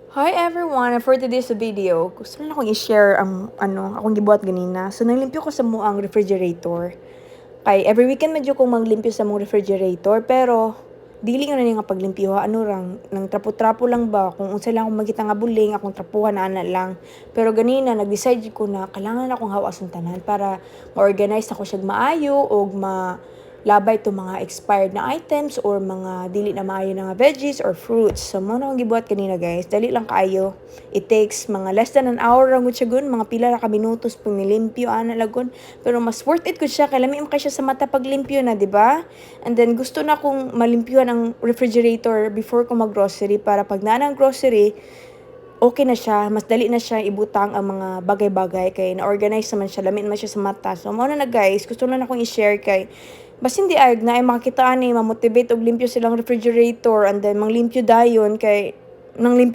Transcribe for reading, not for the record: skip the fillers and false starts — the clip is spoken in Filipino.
Hi everyone! For today's video, gusto lang akong i-share ang akong gibuhat ganina. So, nanglimpyo ko sa muang refrigerator. Kay every weekend medyo kong maglimpyo sa mong refrigerator, pero dili nga na nga paglimpyo, nang trapo-trapo lang ba, kung unsa lang akong magita nga buling, akong trapuhan na ana lang. Pero ganina, nag-decide ko na kailangan akong hawas ang tanan para ma-organize ako siya maayo o labay to mga expired na items or mga dili na maayo na nga veggies or fruits. So, mo na akong gibuhat kanina guys. Dali lang kaayo. It takes mga less than an hour lang siya gun. Mga pila ra ka minutos pag nilimpyo ana lagon. Pero mas worth it ko siya kay lami kay siya sa mata pag limpyo na, di ba? And then gusto na akong malimpyuhan ang refrigerator before ko mag-grocery para pag na ng grocery, okay na siya, mas dali na siya ibutang ang mga bagay-bagay kay na-organize naman siya, lamin naman siya sa mata. So, mao na guys, gusto na akong i-share kay bas hindi ay na ay makitaan ni mamotivate og limpyo silang refrigerator and then manglimpyo dayon kay nang limpyo